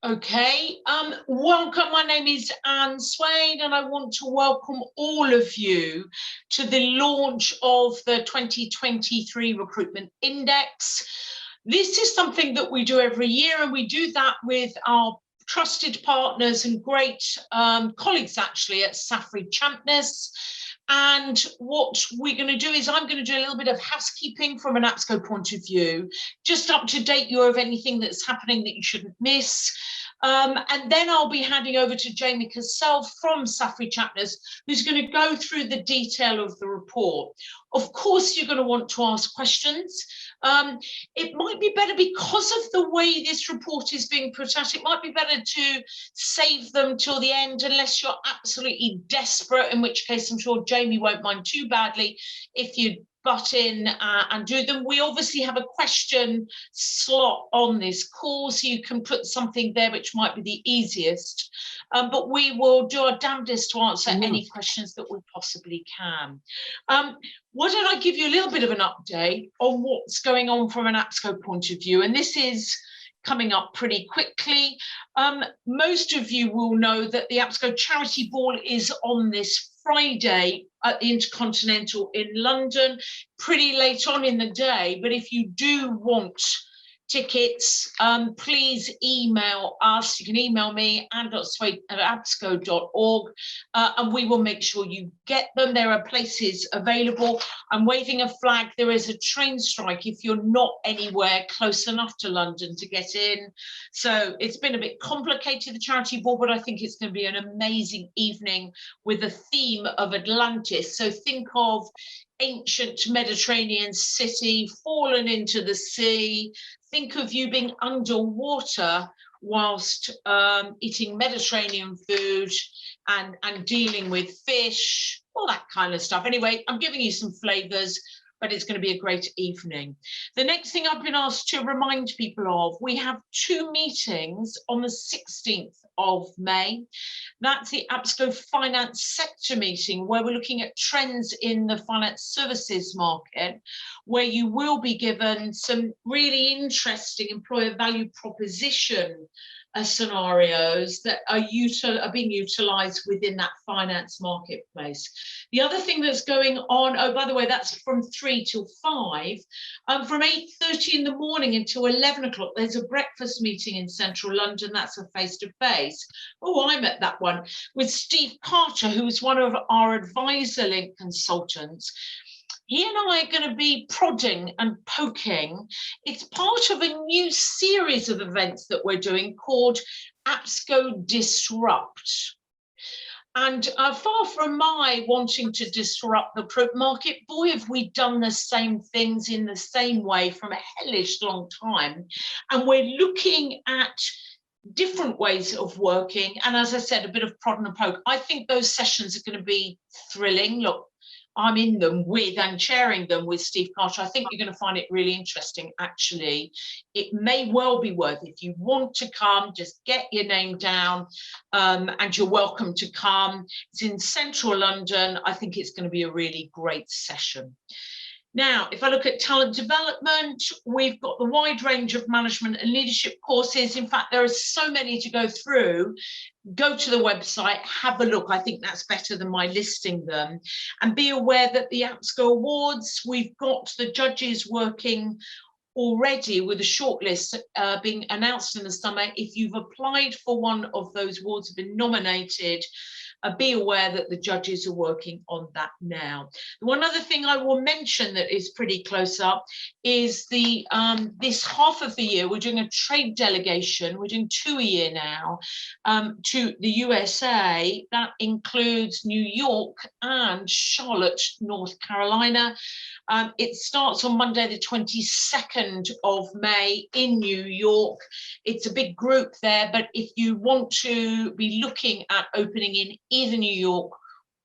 Okay, welcome. My name is Anne Swain, and I want to welcome all of you to the launch of the 2023 Recruitment Index. This is something that we do every year, and we do that with our trusted partners and great colleagues actually at Saffery Champness. And what we're going to do is I'm going to do a little bit of housekeeping from an APSCo point of view, just up to date you of anything that's happening that you shouldn't miss. And then I'll be handing over to Jamie Cassell from Saffery Champness, who's going to go through the detail of the report. Of course, you're going to want to ask questions. It might be better, because of the way this report is being put out, it might be better to save them till the end, unless you're absolutely desperate, in which case I'm sure Jamie won't mind too badly if you butt in and do them. We obviously have a question slot on this call, so you can put something there which might be the easiest, but we will do our damnedest to answer any questions that we possibly can. Why don't I give you a little bit of an update on what's going on from an APSCo point of view, and this is coming up pretty quickly. Most of you will know that the APSCo Charity Ball is on this Friday at the Intercontinental in London, pretty late on in the day. But if you do want tickets, please email us. You can email me, anne.swain@apsco.org, and we will make sure you get them. There are places available. I'm waving a flag. There is a train strike if you're not anywhere close enough to London to get in. So it's been a bit complicated, the charity ball, but I think it's going to be an amazing evening with the theme of Atlantis. So think of ancient Mediterranean city fallen into the sea. Think of you being underwater whilst eating Mediterranean food and dealing with fish, all that kind of stuff. Anyway, I'm giving you some flavours, but it's going to be a great evening. The next thing I've been asked to remind people of, we have 2 meetings on the 16th of May. That's the APSCo Finance Sector meeting, where we're looking at trends in the finance services market, where you will be given some really interesting employer value proposition scenarios that are being utilised within that finance marketplace. The other thing that's going on, oh, by the way, that's from 3 till 5. From 8:30 in the morning until 11 o'clock, there's a breakfast meeting in central London. That's a face-to-face. Oh, I'm at that one with Steve Carter, who is one of our Advisor Link consultants. He and I are going to be prodding and poking. It's part of a new series of events that we're doing called APSCo Disrupt. And far from my wanting to disrupt the print market, boy, have we done the same things in the same way from a hellish long time. And we're looking at different ways of working. And as I said, a bit of prod and poke. I think those sessions are going to be thrilling. Look, I'm in them with and chairing them with Steve Carter. I think you're going to find it really interesting, actually. It may well be worth, if you want to come, just get your name down and you're welcome to come. It's in central London. I think it's going to be a really great session. Now, if I look at talent development, we've got the wide range of management and leadership courses. In fact, there are so many to go through. Go to the website, have a look. I think that's better than my listing them. And be aware that the APSCo Awards, we've got the judges working already with a shortlist being announced in the summer. If you've applied for one of those awards, been nominated, be aware that the judges are working on that now. One other thing I will mention that is pretty close up is the this half of the year, we're doing a trade delegation. We're doing 2 a year now to the USA. That includes New York and Charlotte, North Carolina. It starts on Monday, the 22nd of May in New York. It's a big group there, but if you want to be looking at opening in either New York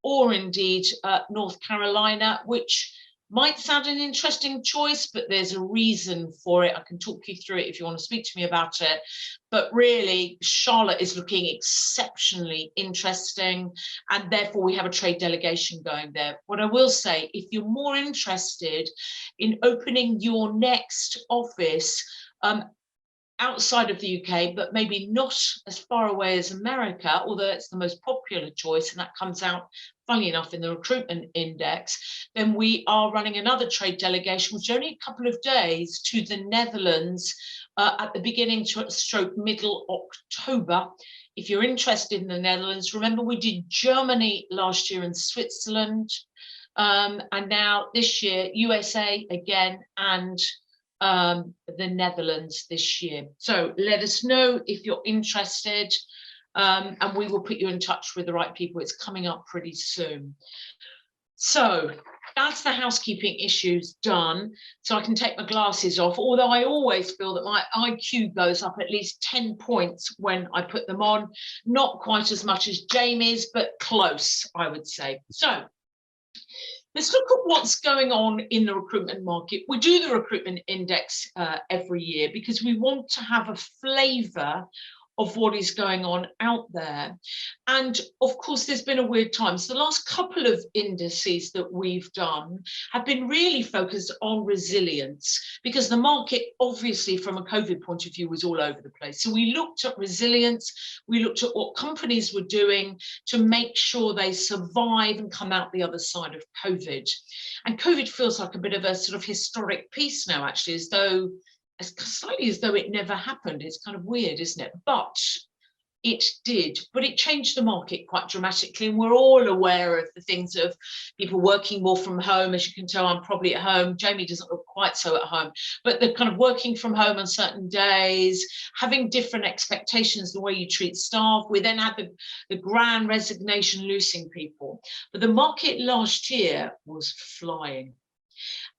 or indeed North Carolina, which might sound an interesting choice, but there's a reason for it. I can talk you through it if you want to speak to me about it. But really, Charlotte is looking exceptionally interesting, and therefore we have a trade delegation going there. What I will say, if you're more interested in opening your next office, outside of the UK, but maybe not as far away as America, although it's the most popular choice, and that comes out, funnily enough, in the Recruitment Index, then we are running another trade delegation, which is only a couple of days, to the Netherlands at the beginning to stroke middle October. If you're interested in the Netherlands, remember we did Germany last year and Switzerland, and now this year, USA again, and the Netherlands this year. So let us know if you're interested, and we will put you in touch with the right people. It's coming up pretty soon. So that's the housekeeping issues done. So I can take my glasses off, although I always feel that my IQ goes up at least 10 points when I put them on. Not quite as much as Jamie's, but close, I would say. So let's look at what's going on in the recruitment market. We do the Recruitment Index every year because we want to have a flavour of what is going on out there. And of course, there's been a weird time. So the last couple of indices that we've done have been really focused on resilience, because the market, obviously, from a COVID point of view, was all over the place. So we looked at resilience, we looked at what companies were doing to make sure they survive and come out the other side of COVID. And COVID feels like a bit of a sort of historic piece now, actually, as slightly as though it never happened. It's kind of weird, isn't it? But it did. But it changed the market quite dramatically. And we're all aware of the things of people working more from home. As you can tell, I'm probably at home. Jamie doesn't look quite so at home. But the kind of working from home on certain days, having different expectations, the way you treat staff. We then had the grand resignation, losing people. But the market last year was flying.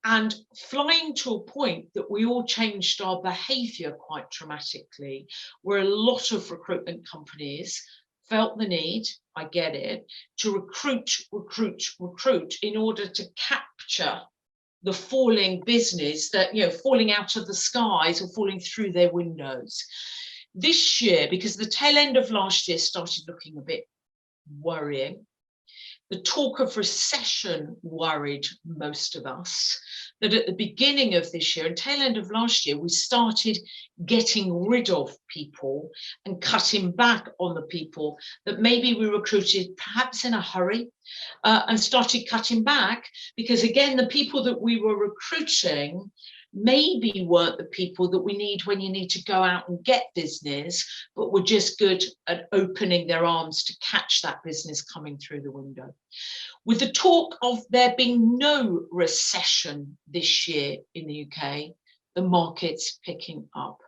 And flying to a point that we all changed our behaviour quite dramatically, where a lot of recruitment companies felt the need, I get it, to recruit in order to capture the falling business that, falling out of the skies or falling through their windows. This year, because the tail end of last year started looking a bit worrying, the talk of recession worried most of us, that at the beginning of this year and tail end of last year, we started getting rid of people and cutting back on the people that maybe we recruited perhaps in a hurry, and started cutting back because, again, the people that we were recruiting maybe weren't the people that we need when you need to go out and get business, but were just good at opening their arms to catch that business coming through the window. With the talk of there being no recession this year in the UK, the market's picking up.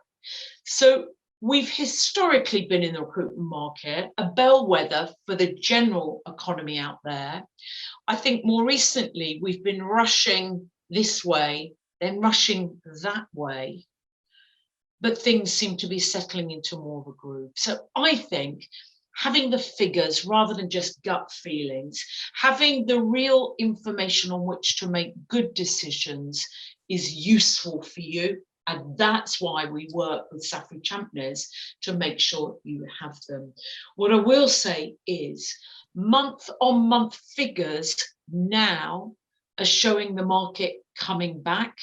So we've historically been in the recruitment market, a bellwether for the general economy out there. I think more recently, we've been rushing this way, then rushing that way, but things seem to be settling into more of a groove. So I think having the figures rather than just gut feelings, having the real information on which to make good decisions is useful for you. And that's why we work with Saffery Champness to make sure you have them. What I will say is month-on-month figures now are showing the market coming back.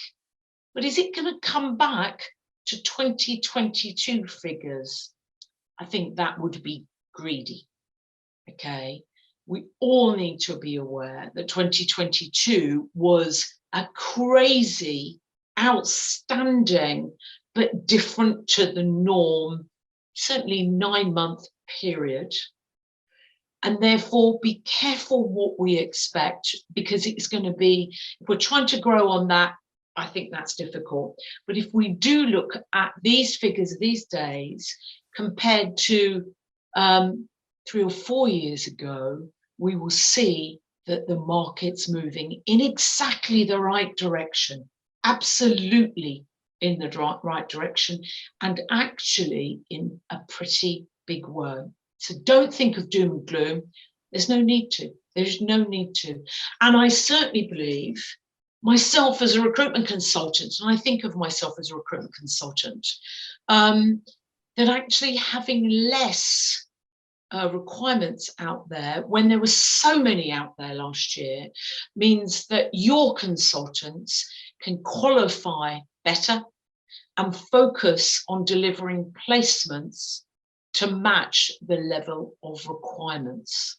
But is it going to come back to 2022 figures? I think that would be greedy. Okay, we all need to be aware that 2022 was a crazy, outstanding, but different to the norm, certainly 9-month period. And therefore, be careful what we expect, because it's going to be, if we're trying to grow on that, I think that's difficult. But if we do look at these figures these days compared to 3 or 4 years ago, we will see that the market's moving in exactly the right direction, absolutely in the right direction, and actually in a pretty big way. So don't think of doom and gloom. There's no need to. There's no need to. And I certainly believe, myself as a recruitment consultant, and I think of myself as a recruitment consultant, that actually having less requirements out there when there were so many out there last year means that your consultants can qualify better, and focus on delivering placements to match the level of requirements.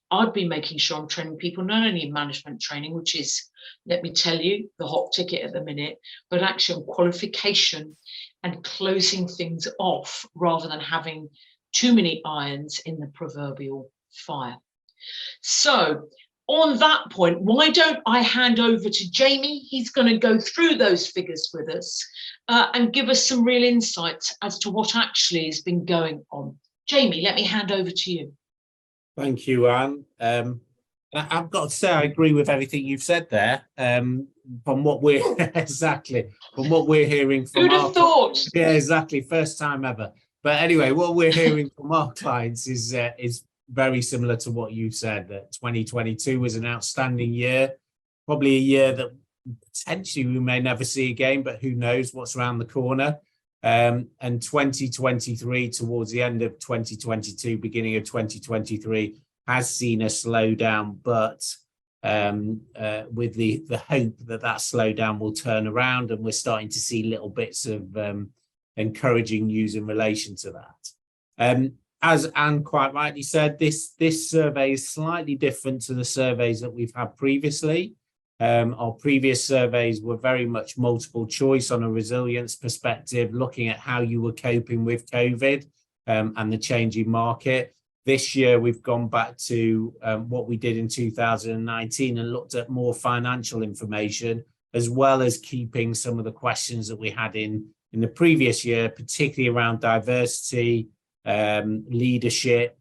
I'd be making sure I'm training people not only in management training, which is, let me tell you, the hot ticket at the minute, but actually on qualification and closing things off rather than having too many irons in the proverbial fire. So on that point, why don't I hand over to Jamie? He's going to go through those figures with us and give us some real insights as to what actually has been going on. Jamie, let me hand over to you. Thank you, Anne. I've got to say, I agree with everything you've said there. From what we're from what we're hearing from Who'd have thought? Yeah, exactly. First time ever. But anyway, what we're hearing from our clients is very similar to what you said, that 2022 was an outstanding year, probably a year that potentially we may never see again, but who knows what's around the corner. And 2023, towards the end of 2022, beginning of 2023, has seen a slowdown, but with the hope that that slowdown will turn around, and we're starting to see little bits of encouraging news in relation to that. As Anne quite rightly said, this survey is slightly different to the surveys that we've had previously. Our previous surveys were very much multiple choice on a resilience perspective, looking at how you were coping with COVID and the changing market. This year, we've gone back to what we did in 2019 and looked at more financial information, as well as keeping some of the questions that we had in the previous year, particularly around diversity, leadership,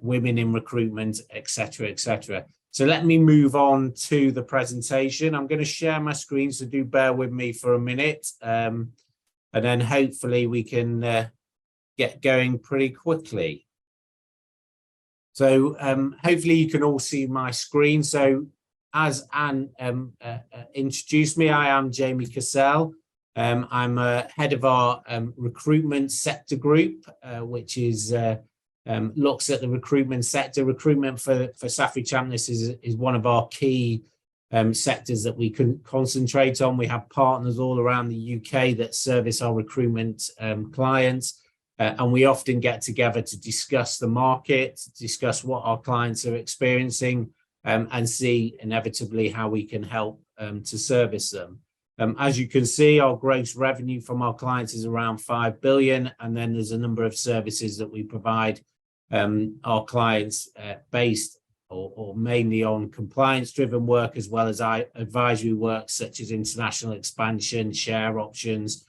women in recruitment, etc., etc. So let me move on to the presentation. I'm going to share my screen, so do bear with me for a minute, and then hopefully we can get going pretty quickly. So hopefully you can all see my screen. So as Anne introduced me, I am Jamie Cassell. I'm head of our Recruitment Sector Group, which is looks at the recruitment sector. Recruitment for Saffery Champness is one of our key sectors that we can concentrate on. We have partners all around the UK that service our recruitment clients, and we often get together to discuss the market, discuss what our clients are experiencing, and see inevitably how we can help to service them. As you can see, our gross revenue from our clients is around 5 billion, and then there's a number of services that we provide our clients based or mainly on compliance-driven work, as well as advisory work such as international expansion, share options,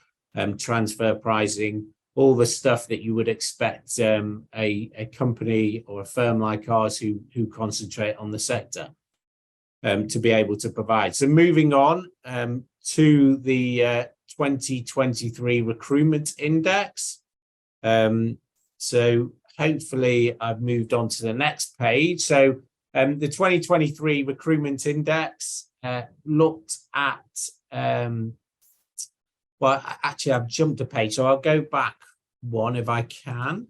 transfer pricing, all the stuff that you would expect a company or a firm like ours who concentrate on the sector to be able to provide. So moving on to the 2023 Recruitment Index. So hopefully I've moved on to the next page. So the 2023 Recruitment Index looked at, well, actually I've jumped a page, so I'll go back one if I can.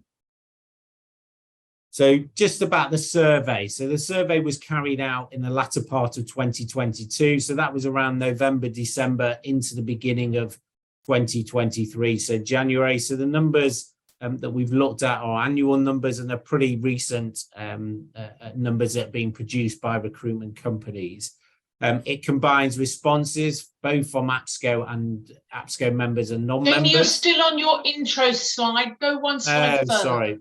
So just about the survey. So the survey was carried out in the latter part of 2022. So that was around November, December into the beginning of 2023. So January. So the numbers that we've looked at are annual numbers, and they're pretty recent numbers that are being produced by recruitment companies. It combines responses both from APSCo and APSCo members and non-members. Then you're still on your intro slide. Go one slide further. Sorry.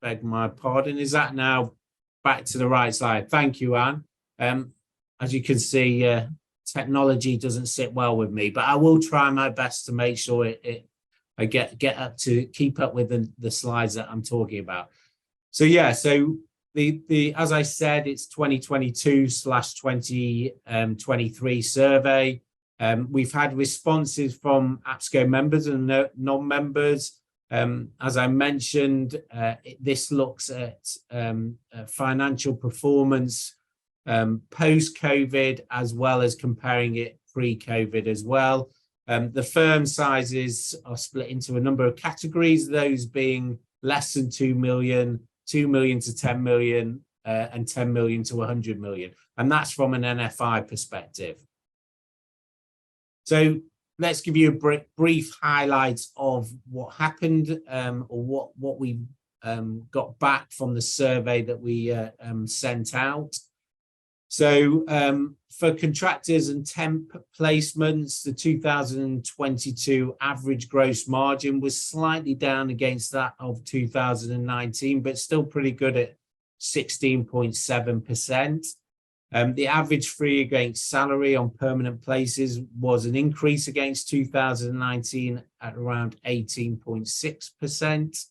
Beg my pardon. Is that now back to the right slide? Thank you, Anne. As you can see, technology doesn't sit well with me, but I will try my best to make sure I get up to keep up with the slides that I'm talking about. So yeah, so the as I said, it's 2022/2023 survey. We've had responses from APSCo members and non-members. As I mentioned, this looks at financial performance post-COVID, as well as comparing it pre-COVID as well. The firm sizes are split into a number of categories, those being less than 2 million, 2 million to 10 million, and 10 million to 100 million. And that's from an NFI perspective. So let's give you a brief highlights of what happened, or what we got back from the survey that we sent out. So for contractors and temp placements, the 2022 average gross margin was slightly down against that of 2019, but still pretty good at 16.7%. The average fee against salary on permanent places was an increase against 2019 at around 18.6%.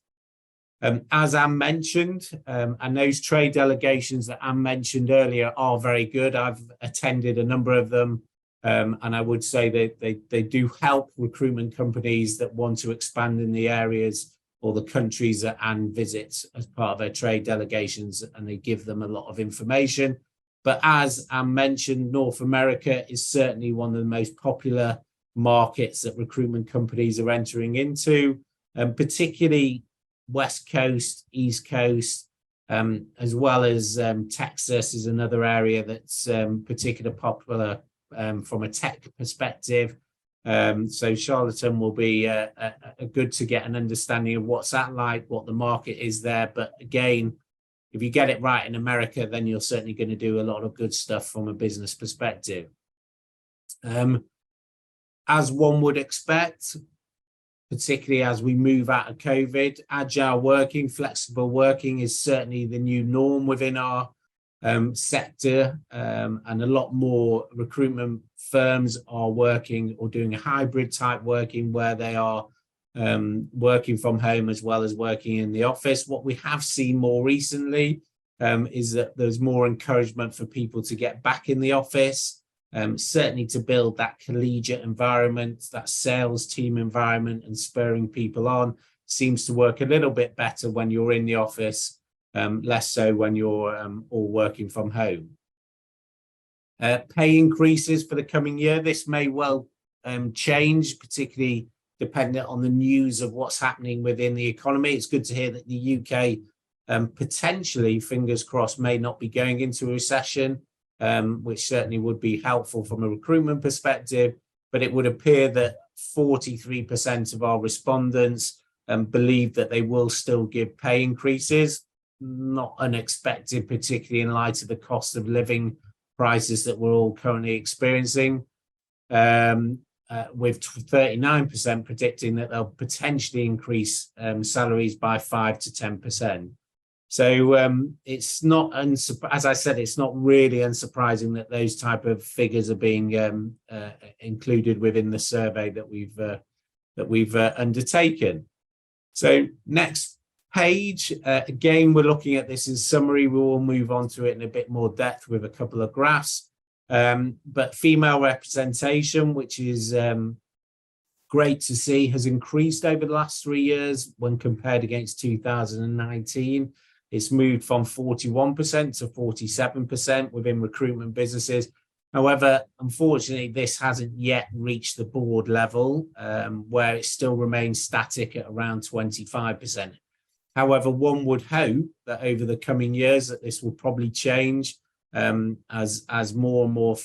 As Anne mentioned, and those trade delegations that Anne mentioned earlier are very good. I've attended a number of them, and I would say that they do help recruitment companies that want to expand in the areas or the countries that Anne visits as part of their trade delegations, and they give them a lot of information. But as Anne mentioned, North America is certainly one of the most popular markets that recruitment companies are entering into, particularly West Coast, East Coast, as well as Texas is another area that's particularly popular from a tech perspective. So Charlottetown will be a good to get an understanding of what's that like, what the market is there. But again, if you get it right in America, then you're certainly going to do a lot of good stuff from a business perspective. As one would expect, particularly as we move out of COVID, agile working, flexible working is certainly the new norm within our sector, and a lot more recruitment firms are working or doing a hybrid type working where they are working from home as well as working in the office. What we have seen more recently is that there's more encouragement for people to get back in the office. Certainly to build that collegiate environment, that sales team environment, and spurring people on seems to work a little bit better when you're in the office, less so when you're all working from home. Pay increases for the coming year. This may well change, particularly dependent on the news of what's happening within the economy. It's good to hear that the UK potentially, fingers crossed, may not be going into a recession. Which certainly would be helpful from a recruitment perspective, but it would appear that 43% of our respondents believe that they will still give pay increases. Not unexpected, particularly in light of the cost of living prices that we're all currently experiencing, with 39% predicting that they'll potentially increase salaries by 5 to 10%. So it's not, as I said, it's not really unsurprising that those type of figures are being included within the survey that we've undertaken. So next page, again, we're looking at this in summary. We will move on to it in a bit more depth with a couple of graphs. But female representation, which is great to see, has increased over the last 3 years when compared against 2019. It's moved from 41% to 47% within recruitment businesses. However, unfortunately, this hasn't yet reached the board level, where it still remains static at around 25%. However, one would hope that over the coming years that this will probably change as more and more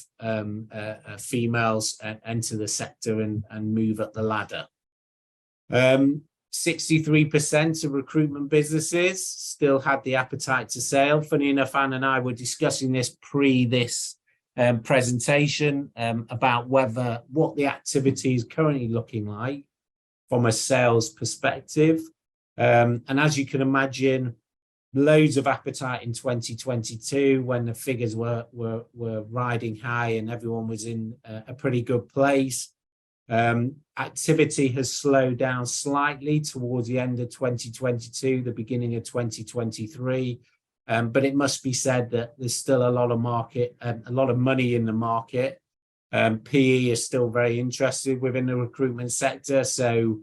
females enter the sector and move up the ladder. 63% of recruitment businesses still had the appetite to sell. Funny enough, Anne and I were discussing this this presentation about what the activity is currently looking like from a sales perspective. And as you can imagine, loads of appetite in 2022 when the figures were riding high and everyone was in a pretty good place. Activity has slowed down slightly towards the end of 2022, the beginning of 2023. But it must be said that there's still a lot of money in the market. PE is still very interested within the recruitment sector. So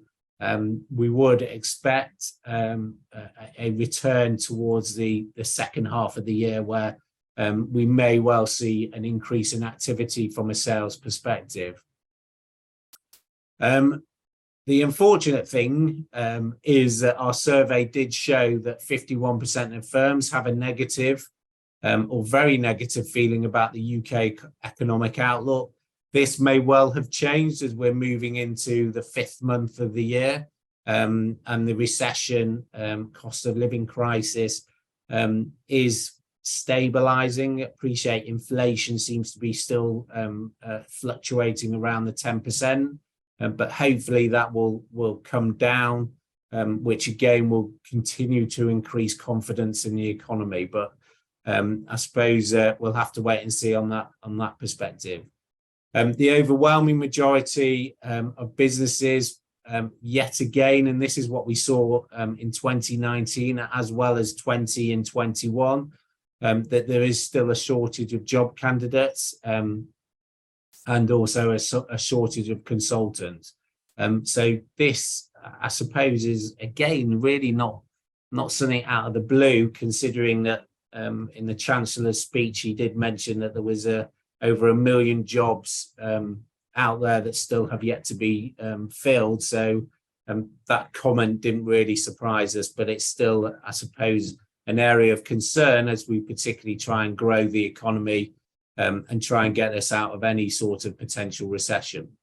we would expect a return towards the second half of the year where we may well see an increase in activity from a sales perspective. The unfortunate thing is that our survey did show that 51% of firms have a negative or very negative feeling about the UK economic outlook. This may well have changed as we're moving into the 5th month of the year, and the recession, cost of living crisis is stabilizing. Appreciate inflation seems to be still fluctuating around the 10%, but hopefully that will come down, which again will continue to increase confidence in the economy. But I suppose we'll have to wait and see on that perspective. The overwhelming majority of businesses, yet again, and this is what we saw in 2019 as well as 20 and 21, that there is still a shortage of job candidates, and also a shortage of consultants. So this, I suppose, is again really not something out of the blue, considering that in the Chancellor's speech he did mention that there was over 1 million jobs out there that still have yet to be filled. So that comment didn't really surprise us, but it's still, I suppose, an area of concern as we particularly try and grow the economy and try and get us out of any sort of potential recession.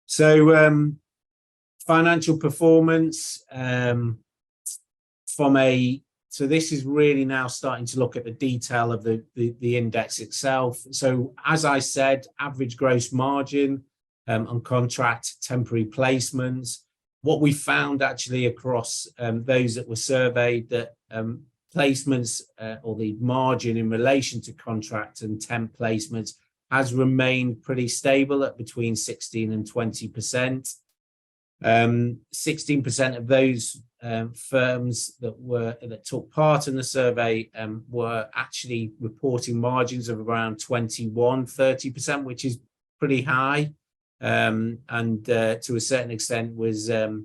So financial performance so this is really now starting to look at the detail of the index itself. So as I said, average gross margin on contract temporary placements. What we found actually across those that were surveyed, that placements or the margin in relation to contract and temp placements has remained pretty stable at between 16 and 20%. 16% of those firms that took part in the survey were actually reporting margins of around 21-30%, which is pretty high, and to a certain extent was a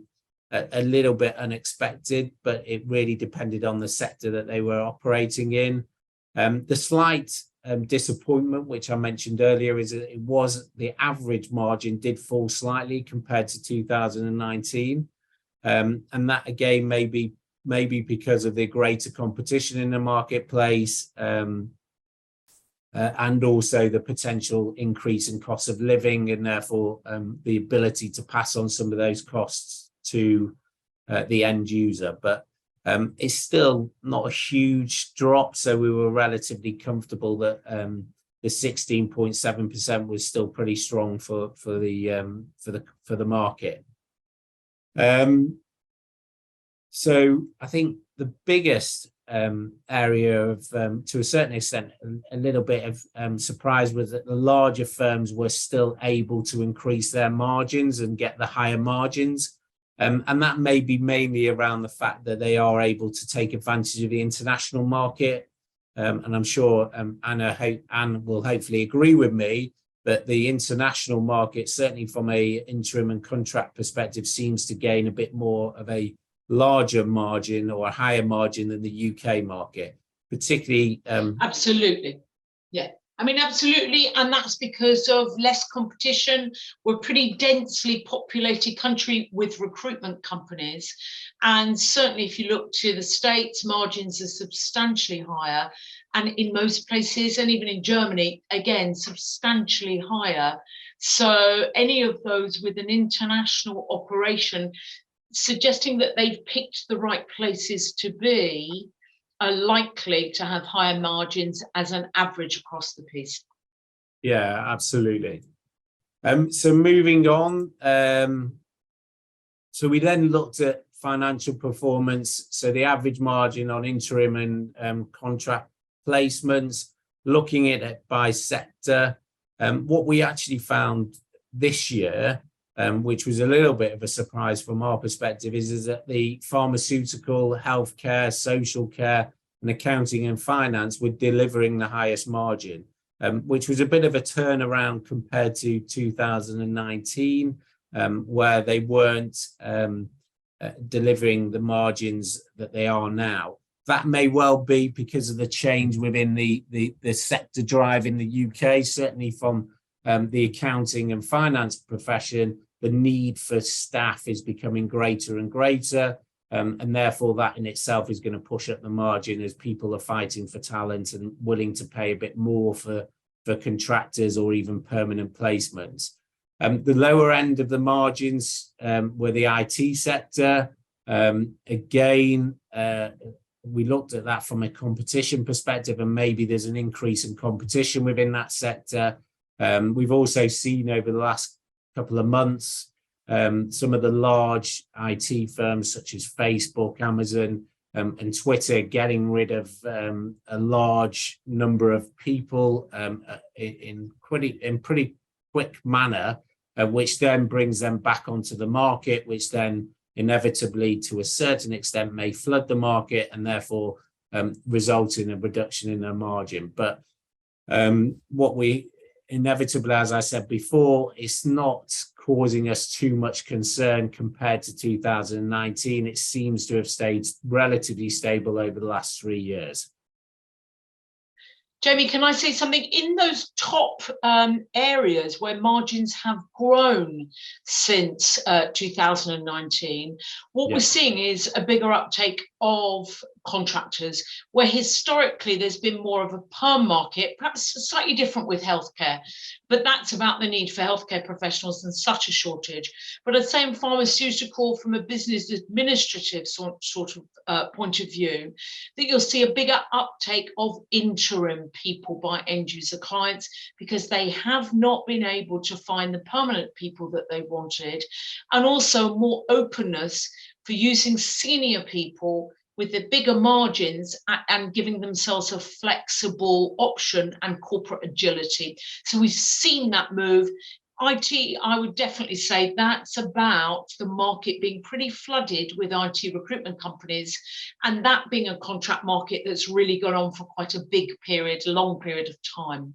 little bit unexpected, but it really depended on the sector that they were operating in. The slight disappointment, which I mentioned earlier, is that the average margin did fall slightly compared to 2019, and that again maybe because of the greater competition in the marketplace, and also the potential increase in cost of living, and therefore the ability to pass on some of those costs to the end user. But it's still not a huge drop, so we were relatively comfortable that the 16.7% was still pretty strong for the market. So I think the biggest area of, to a certain extent, a little bit of surprise was that the larger firms were still able to increase their margins and get the higher margins. And that may be mainly around the fact that they are able to take advantage of the international market. And I'm sure Anne will hopefully agree with me that the international market, certainly from a interim and contract perspective, seems to gain a bit more of a larger margin or a higher margin than the UK market, particularly. Absolutely. Yeah. I mean, absolutely. And that's because of less competition. We're a pretty densely populated country with recruitment companies. And certainly if you look to the States, margins are substantially higher. And in most places, and even in Germany, again, substantially higher. So any of those with an international operation, suggesting that they've picked the right places to be, are likely to have higher margins as an average across the piece. Yeah, absolutely. So moving on, so we then looked at financial performance. So the average margin on interim and contract placements, looking at it by sector. What we actually found this year, which was a little bit of a surprise from our perspective, is that the pharmaceutical, healthcare, social care, and accounting and finance were delivering the highest margin, which was a bit of a turnaround compared to 2019, where they weren't delivering the margins that they are now. That may well be because of the change within the sector drive in the UK, certainly from the accounting and finance profession. The need for staff is becoming greater and greater, and therefore that in itself is going to push up the margin as people are fighting for talent and willing to pay a bit more for for contractors or even permanent placements. The lower end of the margins were the IT sector. Again, we looked at that from a competition perspective, and maybe there's an increase in competition within that sector. We've also seen over the last couple of months some of the large IT firms such as Facebook, Amazon, and Twitter getting rid of a large number of people in pretty quick manner, which then brings them back onto the market, which then inevitably, to a certain extent, may flood the market and therefore result in a reduction in their margin. But what we inevitably, as I said before, it's not causing us too much concern compared to 2019. It seems to have stayed relatively stable over the last 3 years. Jamie, can I say something? In those top areas where margins have grown since 2019, what we're seeing is a bigger uptake of contractors, where historically there's been more of a perm market, perhaps slightly different with healthcare, but that's about the need for healthcare professionals and such a shortage. But I'd say in pharmaceutical, from a business administrative sort of point of view, that you'll see a bigger uptake of interim people by end user clients, because they have not been able to find the permanent people that they wanted, and also more openness for using senior people with the bigger margins and giving themselves a flexible option and corporate agility. So we've seen that move. IT, I would definitely say that's about the market being pretty flooded with IT recruitment companies, and that being a contract market that's really gone on for quite a big period, long period of time.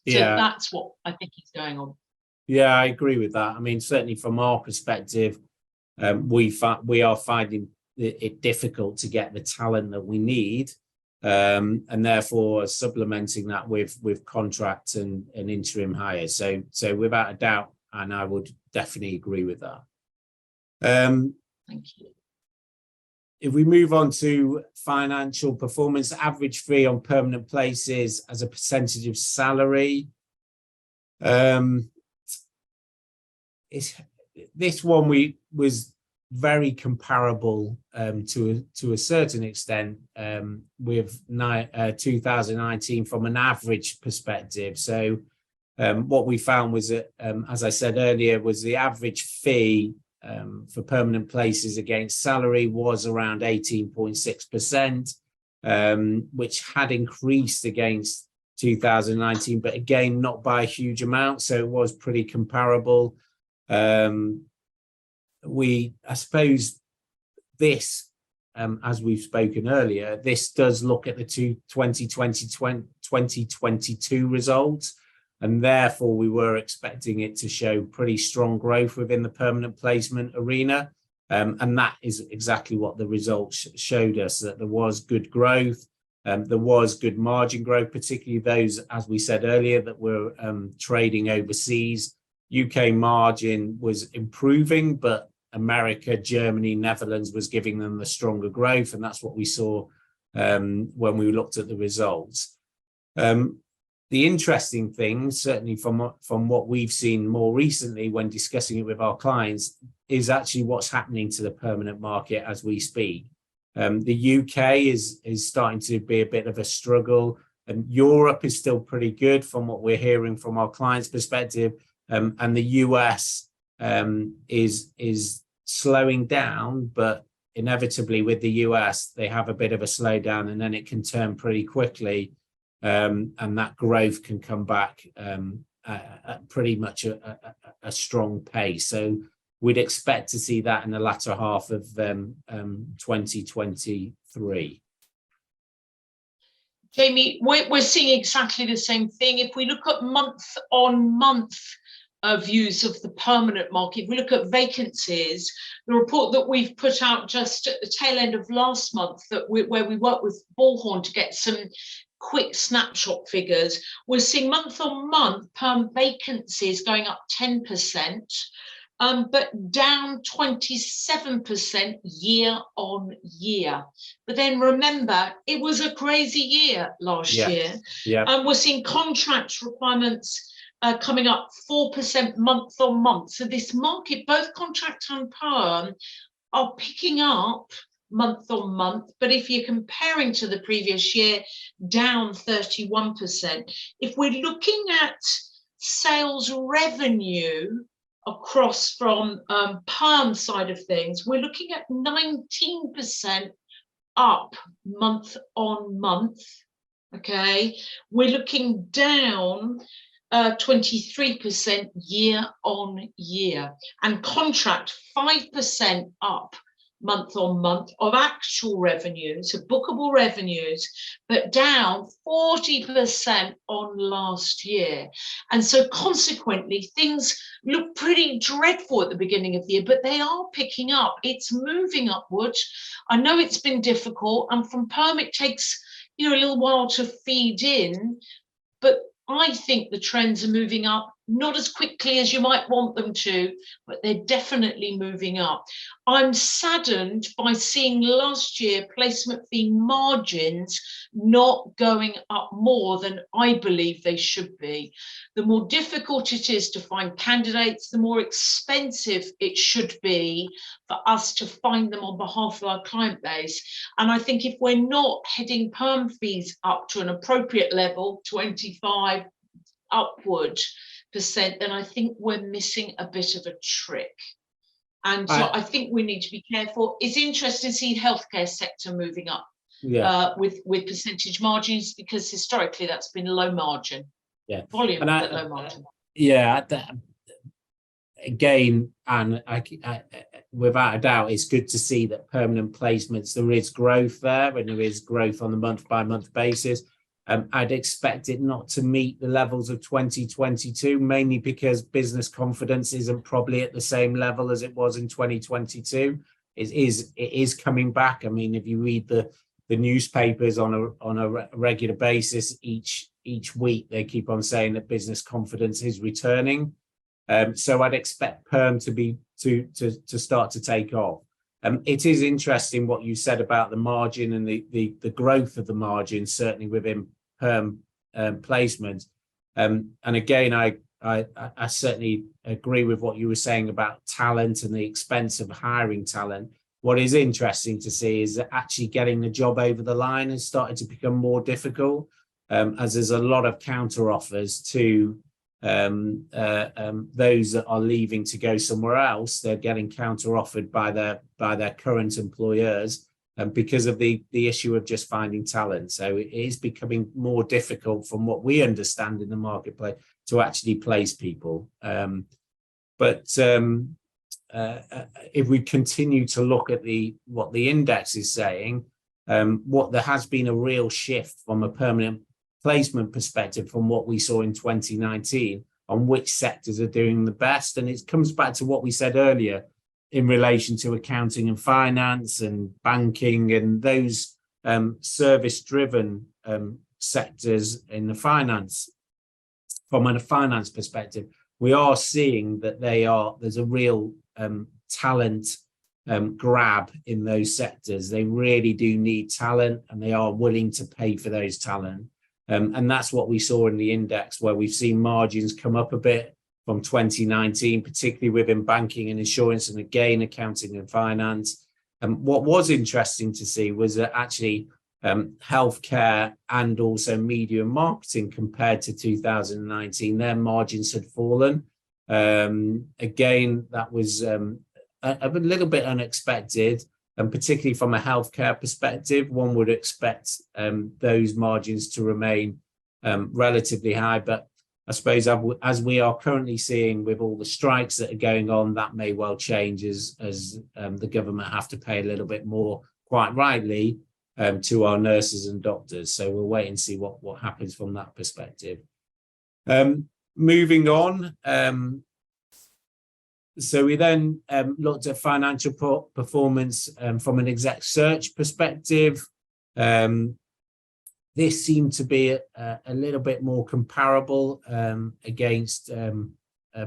So that's what I think is going on. Yeah, I agree with that. I mean, certainly from our perspective, we are finding it difficult to get the talent that we need, and therefore supplementing that with contract and interim hires. So without a doubt, and I would definitely agree with that. Thank you. If we move on to financial performance, average fee on permanent places as a percentage of salary. This one was very comparable to a certain extent with 2019 from an average perspective. So what we found was that, as I said earlier, was the average fee for permanent places against salary was around 18.6%, which had increased against 2019, but again, not by a huge amount. So it was pretty comparable. I suppose this, as we've spoken earlier, this does look at the 2022 results, and therefore we were expecting it to show pretty strong growth within the permanent placement arena. And that is exactly what the results showed us, that there was good growth, there was good margin growth, particularly those, as we said earlier, that were trading overseas. UK margin was improving, but America, Germany, Netherlands was giving them the stronger growth, and that's what we saw when we looked at the results. The interesting thing, certainly from what we've seen more recently when discussing it with our clients, is actually what's happening to the permanent market as we speak. The UK is starting to be a bit of a struggle, and Europe is still pretty good from what we're hearing from our clients' perspective, and the US is slowing down, but inevitably with the US, they have a bit of a slowdown, and then it can turn pretty quickly, and that growth can come back at pretty much a strong pace. So we'd expect to see that in the latter half of 2023. Jamie, we're seeing exactly the same thing. If we look at month-on-month views of the permanent market, if we look at vacancies, the report that we've put out just at the tail end of last month, where we worked with Bullhorn to get some quick snapshot figures, we're seeing month-on-month perm vacancies going up 10%. but down 27% year on year. But then remember, it was a crazy year last year. We're seeing contract requirements coming up 4% month on month. So this market, both contract and perm, are picking up month on month. But if you're comparing to the previous year, down 31%. If we're looking at sales revenue across from perm side of things, we're looking at 19% up month on month. Okay, we're looking down 23% year on year, and contract 5% up month on month of actual revenues, so bookable revenues, but down 40% on last year. And so consequently, things look pretty dreadful at the beginning of the year, but they are picking up. It's moving upwards. I know it's been difficult, and from perm it takes, you know, a little while to feed in, but I think the trends are moving up, not as quickly as you might want them to, but they're definitely moving up. I'm saddened by seeing last year placement fee margins not going up more than I believe they should be. The more difficult it is to find candidates, the more expensive it should be for us to find them on behalf of our client base. And I think if we're not heading perm fees up to an appropriate level, 25 upward %, then I think we're missing a bit of a trick. And so I think we need to be careful. It's interesting to see healthcare sector moving up with percentage margins, because historically that's been low margin. Volume, but low margin. Again, and without a doubt, it's good to see that permanent placements, there is growth there, and there is growth on a month-by-month basis. I'd expect it not to meet the levels of 2022, mainly because business confidence isn't probably at the same level as it was in 2022. It is coming back. I mean, if you read the newspapers on a regular basis, each week they keep on saying that business confidence is returning. So I'd expect perm to start to take off. It is interesting what you said about the margin and the growth of the margin, certainly within perm placement. And again, I certainly agree with what you were saying about talent and the expense of hiring talent. What is interesting to see is that actually getting the job over the line has started to become more difficult, as there's a lot of counter offers to those that are leaving to go somewhere else. They're getting counter offered by their current employers, because of the issue of just finding talent. So it is becoming more difficult, from what we understand in the marketplace, to actually place people. But if we continue to look at what the index is saying, there has been a real shift from a permanent placement perspective from what we saw in 2019 on which sectors are doing the best. And it comes back to what we said earlier in relation to accounting and finance and banking and those service-driven sectors in the finance. From a finance perspective, we are seeing that there's a real talent grab in those sectors. They really do need talent, and they are willing to pay for those talent. And that's what we saw in the index, where we've seen margins come up a bit from 2019, particularly within banking and insurance, and again, accounting and finance. What was interesting to see was that actually healthcare and also media and marketing, compared to 2019, their margins had fallen. Again, that was a little bit unexpected. And particularly from a healthcare perspective, one would expect those margins to remain relatively high. But I suppose, as we are currently seeing with all the strikes that are going on, that may well change as the government have to pay a little bit more, quite rightly, to our nurses and doctors. So we'll wait and see what happens from that perspective. Moving on. So we then looked at financial performance from an exec search perspective. This seemed to be a little bit more comparable against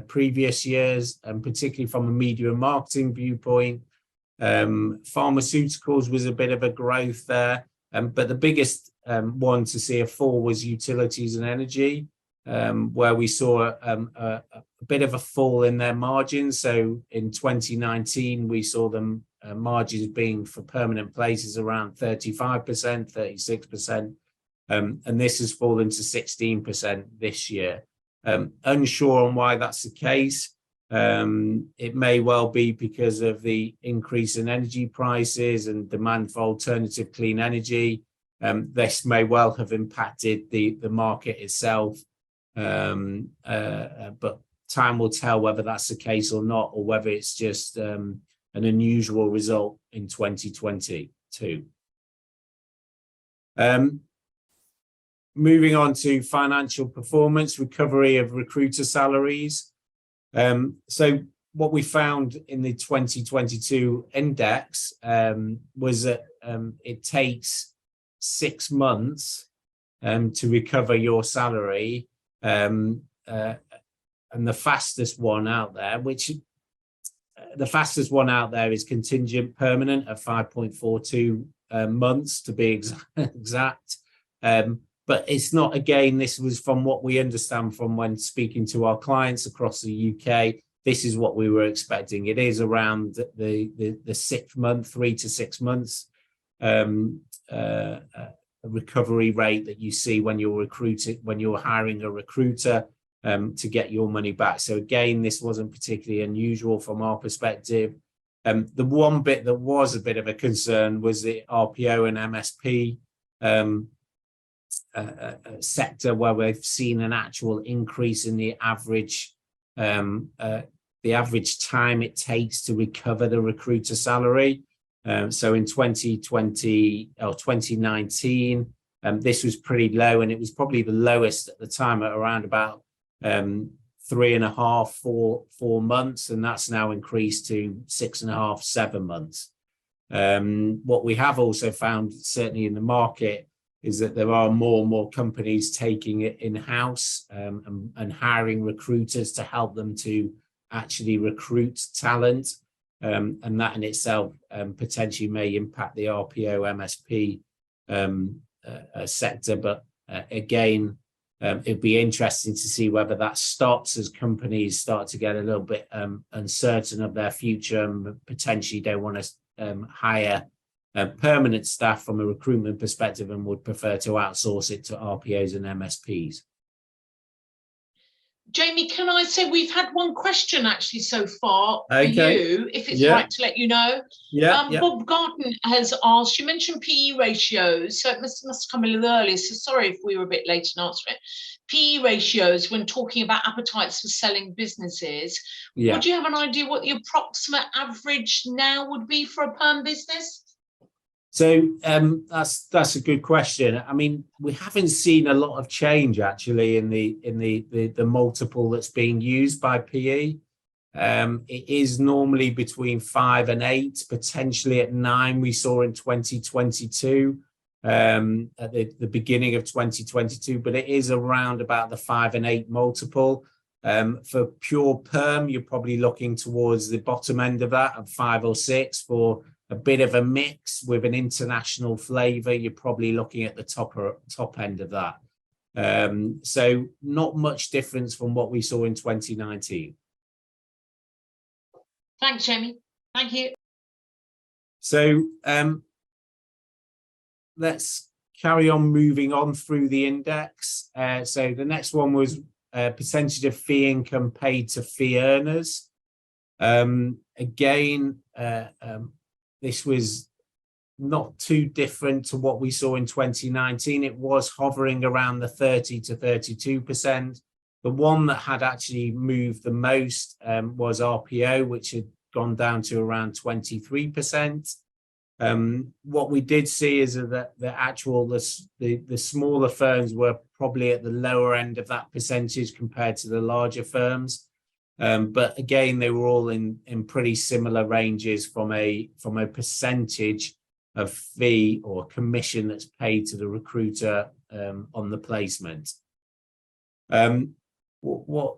previous years, and particularly from a media and marketing viewpoint. Pharmaceuticals was a bit of a growth there, but the biggest one to see a fall was utilities and energy, where we saw a bit of a fall in their margins. So in 2019, we saw them margins being for permanent places around 35%, 36%, and this has fallen to 16% this year. Unsure on why that's the case. It may well be because of the increase in energy prices and demand for alternative clean energy. This may well have impacted the market itself, but time will tell whether that's the case or not, or whether it's just an unusual result in 2022. Moving on to financial performance, recovery of recruiter salaries. So what we found in the 2022 index was that it takes 6 months to recover your salary, and the fastest one out there, is contingent permanent at 5.42 months to be exact. But it's not, again, this was from what we understand from when speaking to our clients across the UK, this is what we were expecting. It is around the 6 month, 3 to 6 months recovery rate that you see when you're hiring a recruiter to get your money back. So again, this wasn't particularly unusual from our perspective. The one bit that was a bit of a concern was the RPO and MSP sector, where we've seen an actual increase in the average time it takes to recover the recruiter salary. So in 2020 or 2019, this was pretty low, and it was probably the lowest at the time at around about 3.5, 4 months, and that's now increased to 6.5, 7 months. What we have also found, certainly in the market, is that there are more and more companies taking it in-house and hiring recruiters to help them to actually recruit talent. And that in itself potentially may impact the RPO MSP sector. But again, it'd be interesting to see whether that stops as companies start to get a little bit uncertain of their future and potentially don't want to hire permanent staff from a recruitment perspective and would prefer to outsource it to RPOs and MSPs. Jamie, can I say we've had one question actually so far for you, if it's right to let you know. Bob Garden has asked, you mentioned PE ratios, so it must come a little early, so sorry if we were a bit late in answering it. PE ratios when talking about appetites for selling businesses, would you have an idea what the approximate average now would be for a perm business? So that's a good question. I mean, we haven't seen a lot of change actually in the multiple that's being used by PE. It is normally between 5 and 8, potentially at 9. We saw in 2022 at the beginning of 2022, but it is around about the 5 and 8 multiple. For pure perm, you're probably looking towards the bottom end of that at 5 or 6. For a bit of a mix with an international flavor, you're probably looking at the top end of that. So not much difference from what we saw in 2019. Thanks, Jamie. Thank you. So let's carry on moving on through the index. So the next one was percentage of fee income paid to fee earners. Again, this was not too different to what we saw in 2019. It was hovering around the 30 to 32%. The one that had actually moved the most was RPO, which had gone down to around 23%. What we did see is that the smaller firms were probably at the lower end of that percentage compared to the larger firms. But again, they were all in pretty similar ranges from a percentage of fee or commission that's paid to the recruiter on the placement. What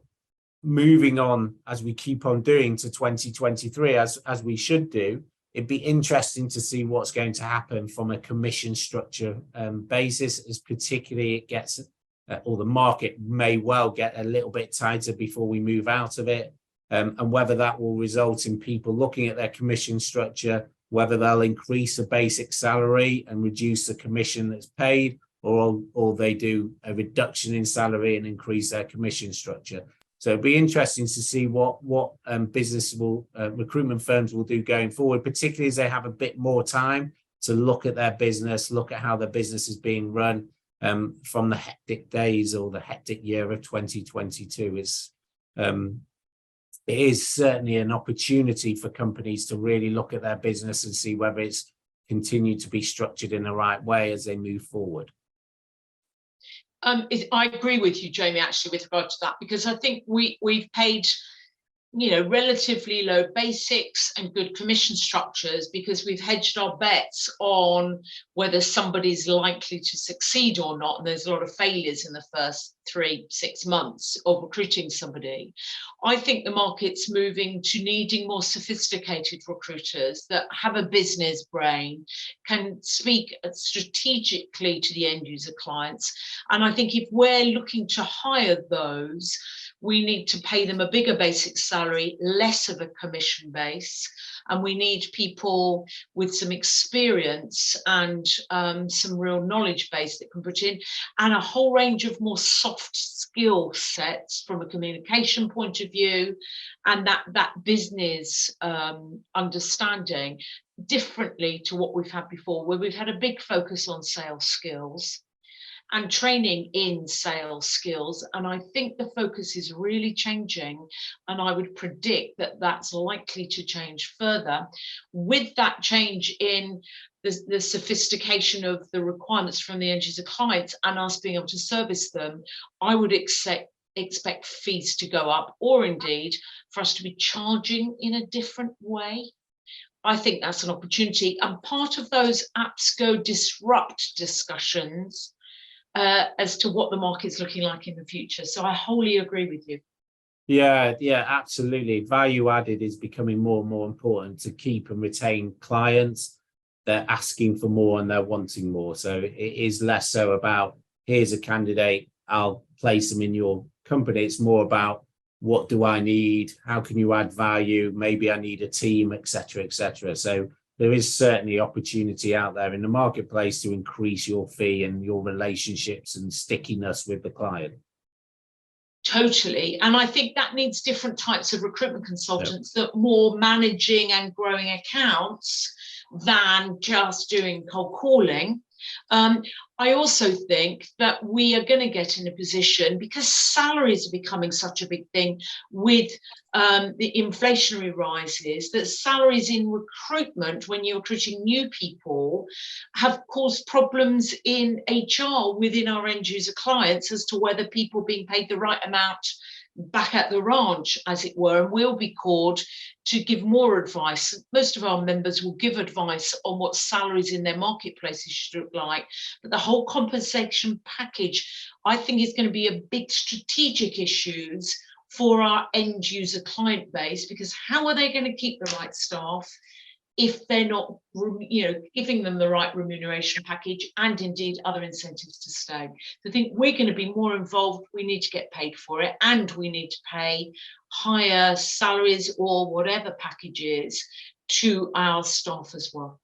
moving on, as we keep on doing, to 2023, as we should do, it'd be interesting to see what's going to happen from a commission structure basis, as particularly it gets, or the market may well get a little bit tighter before we move out of it, and whether that will result in people looking at their commission structure, whether they'll increase the basic salary and reduce the commission that's paid, or they do a reduction in salary and increase their commission structure. So it'd be interesting to see what recruitment firms will do going forward, particularly as they have a bit more time to look at their business, look at how their business is being run from the hectic days or the hectic year of 2022. It is certainly an opportunity for companies to really look at their business and see whether it's continued to be structured in the right way as they move forward. I agree with you, Jamie, actually, with regard to that, because I think we've paid, relatively low basics and good commission structures because we've hedged our bets on whether somebody's likely to succeed or not. And there's a lot of failures in the first 3-6 months of recruiting somebody. I think the market's moving to needing more sophisticated recruiters that have a business brain, can speak strategically to the end user clients. And I think if we're looking to hire those, we need to pay them a bigger basic salary, less of a commission base, and we need people with some experience and some real knowledge base that can put in, and a whole range of more soft skill sets from a communication point of view, and that business understanding differently to what we've had before, where we've had a big focus on sales skills and training in sales skills. And I think the focus is really changing. And I would predict that that's likely to change further. With that change in the sophistication of the requirements from the end user clients and us being able to service them, I would expect fees to go up, or indeed for us to be charging in a different way. I think that's an opportunity. And part of those APSCo disrupt discussions as to what the market's looking like in the future. So I wholly agree with you. Yeah, absolutely. Value added is becoming more and more important to keep and retain clients. They're asking for more and they're wanting more. So it is less so about, here's a candidate, I'll place them in your company. It's more about, what do I need? How can you add value? Maybe I need a team, etc., etc. So there is certainly opportunity out there in the marketplace to increase your fee and your relationships and stickiness with the client. Totally. And I think that needs different types of recruitment consultants, that more managing and growing accounts than just doing cold calling. I also think that we are going to get in a position, because salaries are becoming such a big thing with the inflationary rises, that salaries in recruitment, when you're recruiting new people, have caused problems in HR within our end user clients as to whether people are being paid the right amount back at the ranch, as it were, and we'll be called to give more advice. Most of our members will give advice on what salaries in their marketplaces should look like, but the whole compensation package, I think, is going to be a big strategic issues for our end user client base, because how are they going to keep the right staff if they're not, giving them the right remuneration package and indeed other incentives to stay? So I think we're going to be more involved. We need to get paid for it, and we need to pay higher salaries or whatever packages to our staff as well.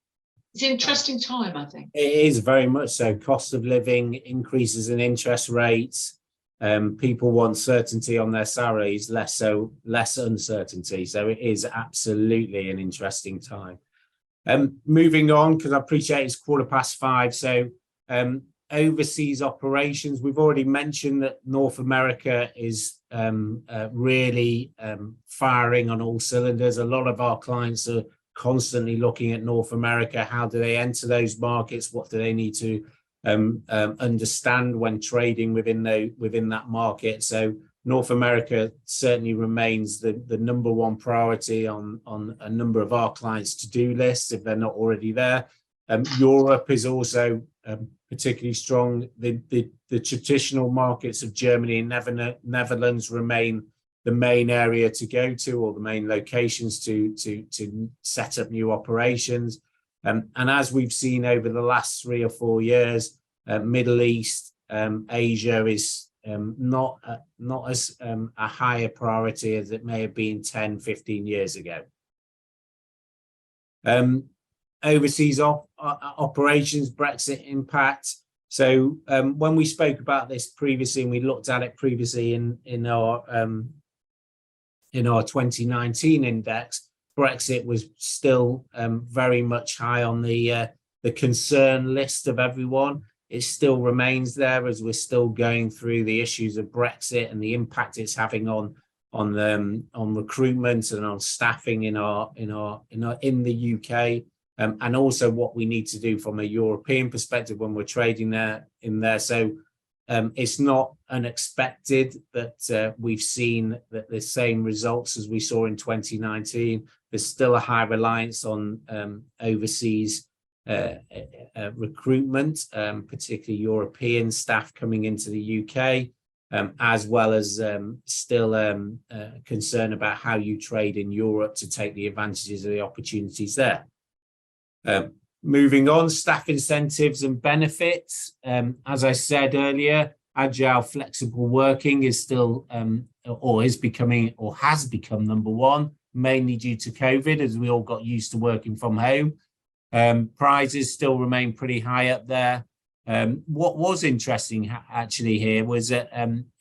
It's an interesting time, I think. It is very much so. Cost of living, increases in interest rates. People want certainty on their salaries, less uncertainty. So it is absolutely an interesting time. Moving on, because I appreciate it's 5:15. So overseas operations, we've already mentioned that North America is really firing on all cylinders. A lot of our clients are constantly looking at North America. How do they enter those markets? What do they need to understand when trading within that market? So North America certainly remains the number one priority on a number of our clients' to-do lists if they're not already there. Europe is also particularly strong. The traditional markets of Germany and Netherlands remain the main area to go to, or the main locations to set up new operations. And as we've seen over the last 3 or 4 years, Middle East, Asia is not as a higher priority as it may have been 10, 15 years ago. Overseas operations, Brexit impact. So when we spoke about this previously, and we looked at it previously in our 2019 index, Brexit was still very much high on the concern list of everyone. It still remains there as we're still going through the issues of Brexit and the impact it's having on recruitment and on staffing in the UK, and also what we need to do from a European perspective when we're trading in there. So it's not unexpected that we've seen that the same results as we saw in 2019. There's still a high reliance on overseas recruitment, particularly European staff coming into the UK, as well as still concern about how you trade in Europe to take the advantages of the opportunities there. Moving on, staff incentives and benefits. As I said earlier, agile, flexible working is still has become number one, mainly due to COVID, as we all got used to working from home. Prizes still remain pretty high up there. What was interesting actually here was that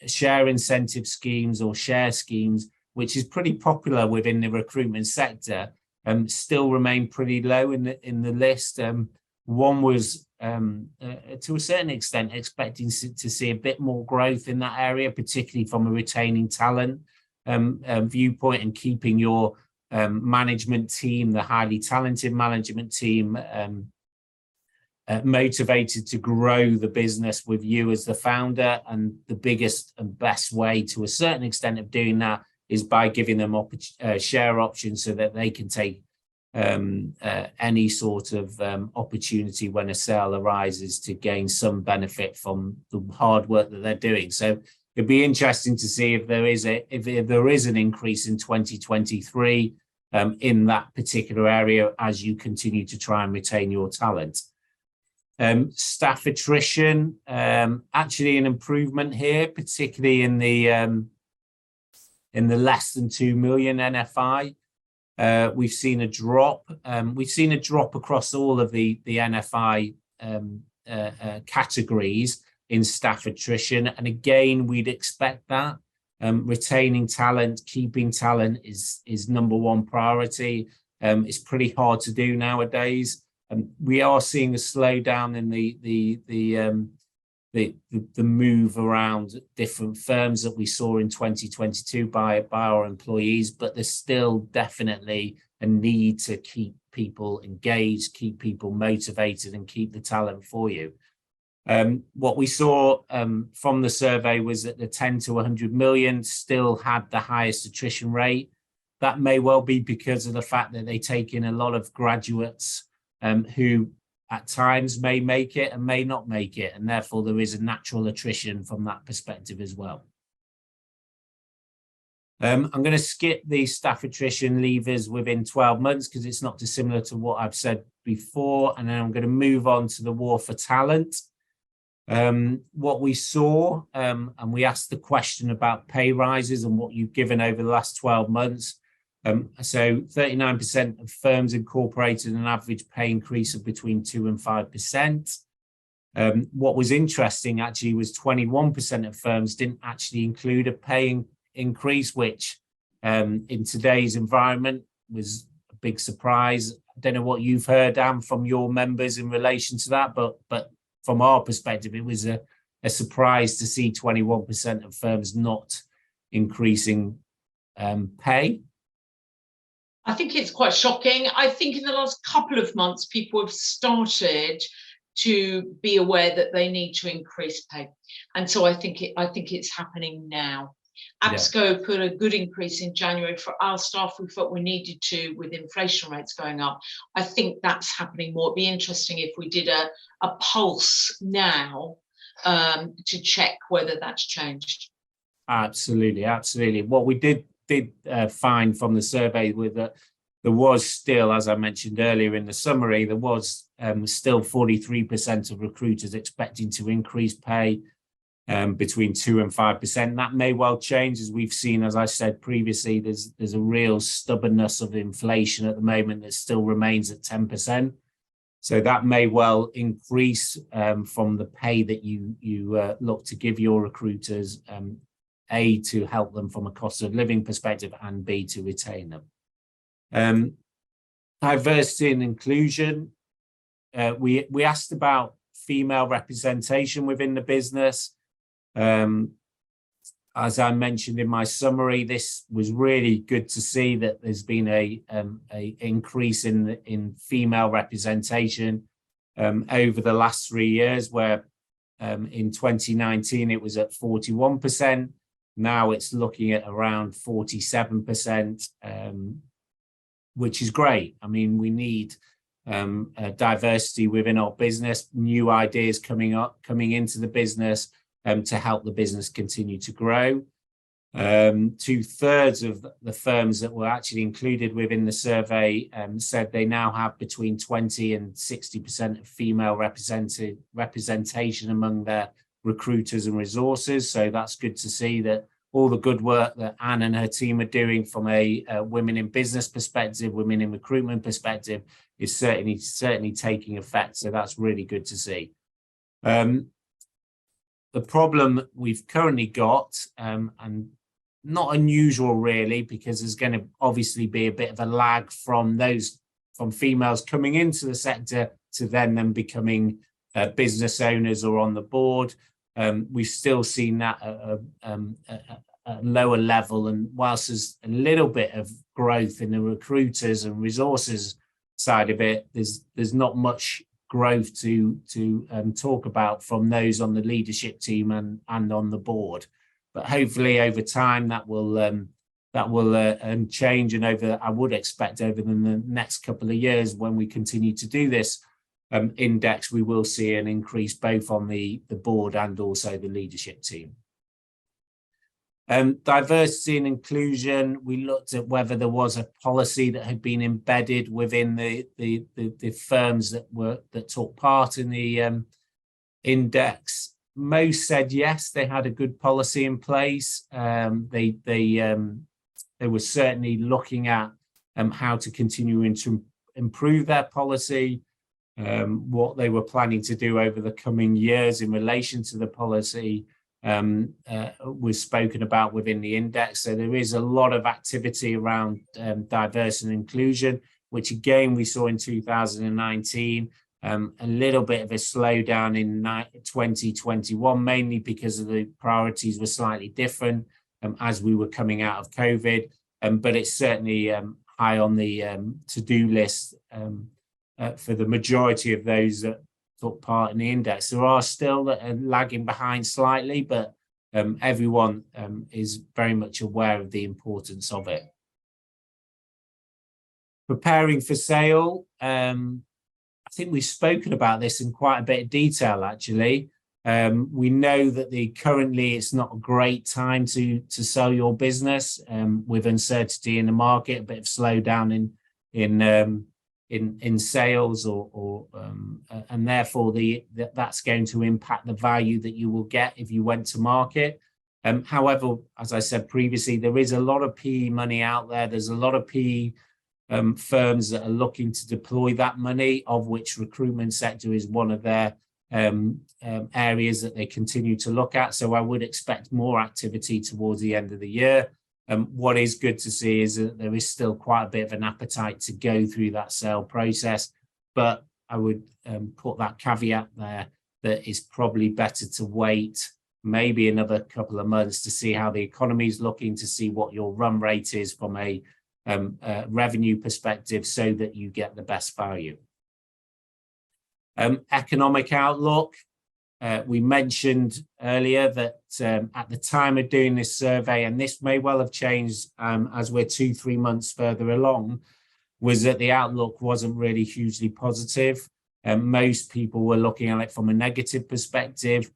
share incentive schemes or share schemes, which is pretty popular within the recruitment sector, still remain pretty low in the list. One was to a certain extent expecting to see a bit more growth in that area, particularly from a retaining talent viewpoint and keeping your management team, the highly talented management team, motivated to grow the business with you as the founder. And the biggest and best way to a certain extent of doing that is by giving them share options so that they can take any sort of opportunity when a sale arises to gain some benefit from the hard work that they're doing. So it'd be interesting to see if there is an increase in 2023 in that particular area as you continue to try and retain your talent. Staff attrition, actually an improvement here, particularly in the less than 2 million NFI. We've seen a drop. We've seen a drop across all of the NFI categories in staff attrition, and again, we'd expect that. Retaining talent, keeping talent is number one priority. It's pretty hard to do nowadays. We are seeing a slowdown in the move around different firms that we saw in 2022 by our employees, but there's still definitely a need to keep people engaged, keep people motivated, and keep the talent for you. What we saw from the survey was that the 10 to 100 million still had the highest attrition rate. That may well be because of the fact that they take in a lot of graduates who at times may make it and may not make it, and therefore there is a natural attrition from that perspective as well. I'm going to skip the staff attrition levers within 12 months because it's not dissimilar to what I've said before, and then I'm going to move on to the war for talent. What we saw, and we asked the question about pay rises and what you've given over the last 12 months. So 39% of firms incorporated an average pay increase of between 2 and 5%. What was interesting actually was 21% of firms didn't actually include a pay increase, which in today's environment was a big surprise. I don't know what you've heard, Anne, from your members in relation to that, but from our perspective, it was a surprise to see 21% of firms not increasing pay. I think it's quite shocking. I think in the last couple of months, people have started to be aware that they need to increase pay. And so I think it's happening now. APSCo put a good increase in January for our staff. We felt we needed to with inflation rates going up. I think that's happening more. It'd be interesting if we did a pulse now to check whether that's changed. Absolutely, absolutely. What we did find from the survey was that there was still, as I mentioned earlier in the summary, there was still 43% of recruiters expecting to increase pay between 2 and 5%. That may well change, as we've seen, as I said previously, there's a real stubbornness of inflation at the moment that still remains at 10%. So that may well increase from the pay that you look to give your recruiters, A, to help them from a cost of living perspective, and B, to retain them. Diversity and inclusion. We asked about female representation within the business. As I mentioned in my summary, this was really good to see that there's been a increase in female representation over the last 3 years, where in 2019 it was at 41%. Now it's looking at around 47%, which is great. I mean, we need diversity within our business, new ideas coming into the business to help the business continue to grow. 2/3 of the firms that were actually included within the survey said they now have between 20 and 60% of female representation among their recruiters and resources. So that's good to see that all the good work that Anne and her team are doing from a women in business perspective, women in recruitment perspective, is certainly taking effect. So that's really good to see. The problem we've currently got, and not unusual really, because there's going to obviously be a bit of a lag from females coming into the sector to them becoming business owners or on the board. We've still seen that at a lower level, and whilst there's a little bit of growth in the recruiters and resources side of it, there's not much growth to talk about from those on the leadership team and on the board. But hopefully over time that will change, and I would expect over the next couple of years, when we continue to do this index, we will see an increase both on the board and also the leadership team. Diversity and inclusion, we looked at whether there was a policy that had been embedded within the firms that took part in the index. Most said yes, they had a good policy in place. They were certainly looking at how to continue to improve their policy, what they were planning to do over the coming years in relation to the policy. Was spoken about within the index. So there is a lot of activity around diversity and inclusion, which again we saw in 2019, a little bit of a slowdown in 2021, mainly because of the priorities were slightly different as we were coming out of COVID, but it's certainly high on the to-do list for the majority of those that took part in the index. There are still that are lagging behind slightly, but everyone is very much aware of the importance of it. Preparing for sale. I think we've spoken about this in quite a bit of detail, actually. We know that currently it's not a great time to sell your business with uncertainty in the market, a bit of slowdown in sales, and therefore that's going to impact the value that you will get if you went to market. However, as I said previously, there is a lot of PE money out there. There's a lot of PE firms that are looking to deploy that money, of which recruitment sector is one of their areas that they continue to look at. So I would expect more activity towards the end of the year. What is good to see is that there is still quite a bit of an appetite to go through that sale process, but I would put that caveat there that it's probably better to wait maybe another couple of months to see how the economy is looking, to see what your run rate is from a revenue perspective, so that you get the best value. Economic outlook. We mentioned earlier that at the time of doing this survey, and this may well have changed as we're 2-3 months further along, was that the outlook wasn't really hugely positive. Most people were looking at it from a negative perspective.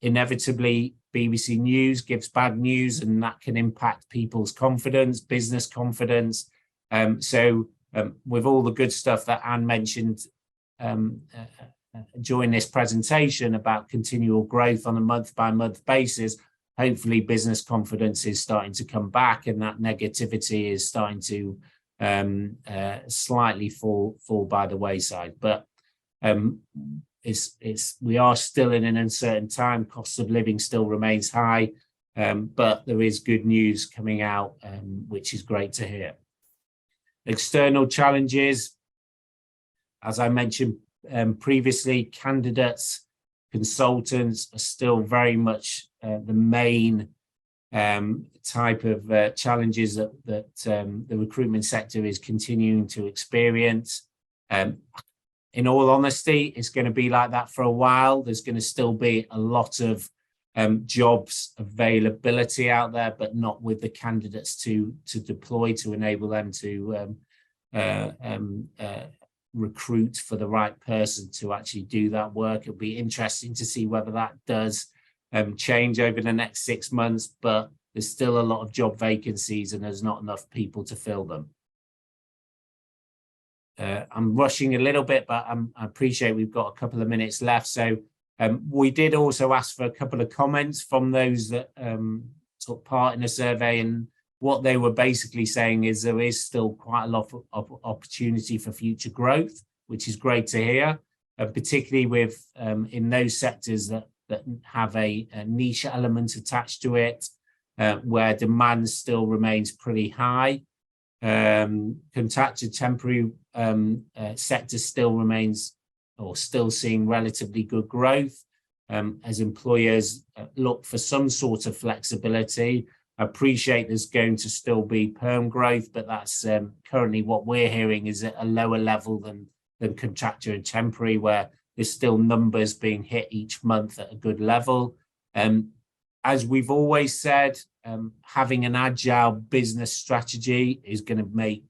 Inevitably, BBC News gives bad news, and that can impact people's confidence, business confidence. With all the good stuff that Anne mentioned during this presentation about continual growth on a month-by-month basis, hopefully business confidence is starting to come back, and that negativity is starting to slightly fall by the wayside. But we are still in an uncertain time. Cost of living still remains high, but there is good news coming out, which is great to hear. External challenges, as I mentioned previously, candidates, consultants are still very much the main type of challenges that the recruitment sector is continuing to experience. In all honesty, it's going to be like that for a while. There's going to still be a lot of jobs availability out there, but not with the candidates to deploy to enable them to recruit for the right person to actually do that work. It'll be interesting to see whether that does change over the next 6 months, but there's still a lot of job vacancies and there's not enough people to fill them. I'm rushing a little bit, but I appreciate we've got a couple of minutes left. So we did also ask for a couple of comments from those that took part in the survey, and what they were basically saying is there is still quite a lot of opportunity for future growth, which is great to hear, particularly with in those sectors that have a niche element attached to it, where demand still remains pretty high. Contracted temporary sector still remains, or still seeing relatively good growth, as employers look for some sort of flexibility. I appreciate there's going to still be perm growth, but that's currently what we're hearing is at a lower level than contractor and temporary, where there's still numbers being hit each month at a good level. As we've always said, having an agile business strategy is going to make,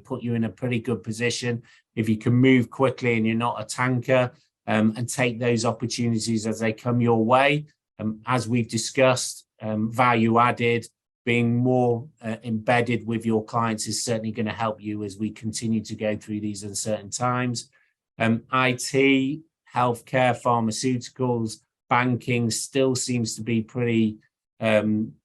put you in a pretty good position if you can move quickly and you're not a tanker, and take those opportunities as they come your way. As we've discussed, value added, being more embedded with your clients is certainly going to help you as we continue to go through these uncertain times. IT, healthcare, pharmaceuticals, banking still seems to be pretty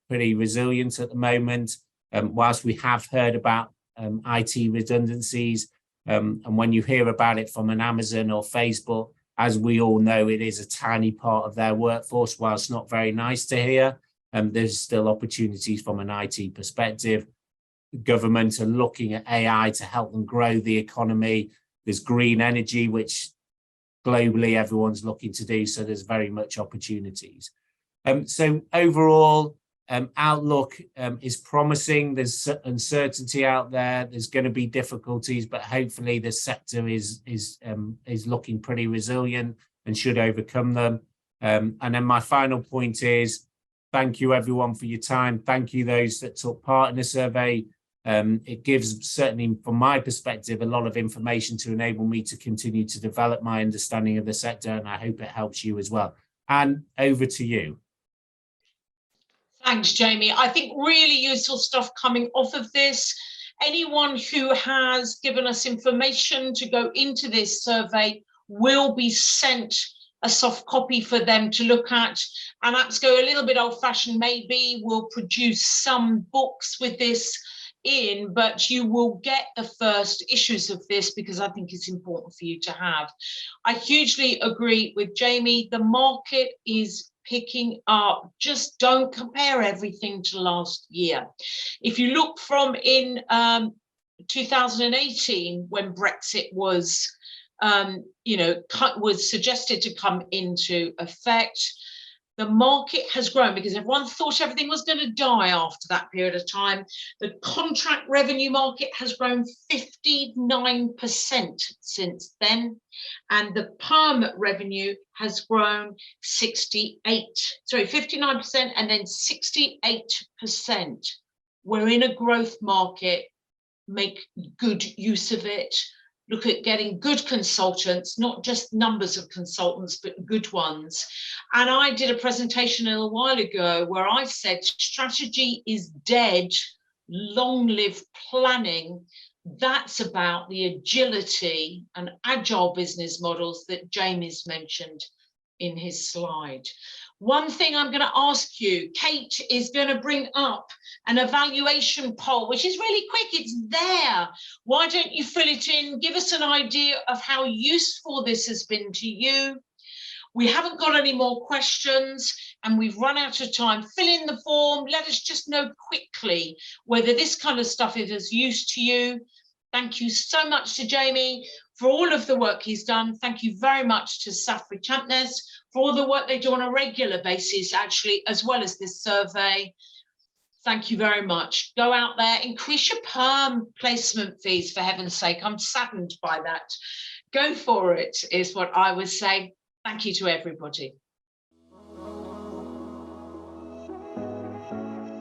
resilient at the moment. Whilst we have heard about IT redundancies, and when you hear about it from an Amazon or Facebook, as we all know, it is a tiny part of their workforce. Whilst not very nice to hear, there's still opportunities from an IT perspective. The government are looking at AI to help them grow the economy. There's green energy, which globally everyone's looking to do, so there's very much opportunities. So overall, outlook is promising. There's uncertainty out there. There's going to be difficulties, but hopefully the sector is looking pretty resilient and should overcome them. And then my final point is, thank you everyone for your time. Thank you those that took part in the survey. It gives, certainly from my perspective, a lot of information to enable me to continue to develop my understanding of the sector, and I hope it helps you as well. And over to you. Thanks, Jamie. I think really useful stuff coming off of this. Anyone who has given us information to go into this survey will be sent a soft copy for them to look at. And APSCo, a little bit old-fashioned maybe, will produce some books with this in, but you will get the first issues of this because I think it's important for you to have. I hugely agree with Jamie. The market is picking up. Just don't compare everything to last year. If you look from in 2018, when Brexit was was suggested to come into effect, the market has grown because everyone thought everything was going to die after that period of time. The contract revenue market has grown 59% since then, and the perm revenue has grown 59%, and then 68%. We're in a growth market. Make good use of it. look at getting good consultants, not just numbers of consultants, but good ones. And I did a presentation a while ago where I said strategy is dead, long live planning. That's about the agility and agile business models that Jamie's mentioned in his slide. One thing I'm going to ask you, Kate is going to bring up an evaluation poll, which is really quick. It's there. Why don't you fill it in? Give us an idea of how useful this has been to you. We haven't got any more questions and we've run out of time. Fill in the form. Let us just know quickly whether this kind of stuff is of use to you. Thank you so much to Jamie for all of the work he's done. Thank you very much to Saffery for all the work they do on a regular basis, actually, as well as this survey. Thank you very much. Go out there, increase your perm placement fees, for heaven's sake. I'm saddened by that. Go for it, is what I would say. Thank you to everybody.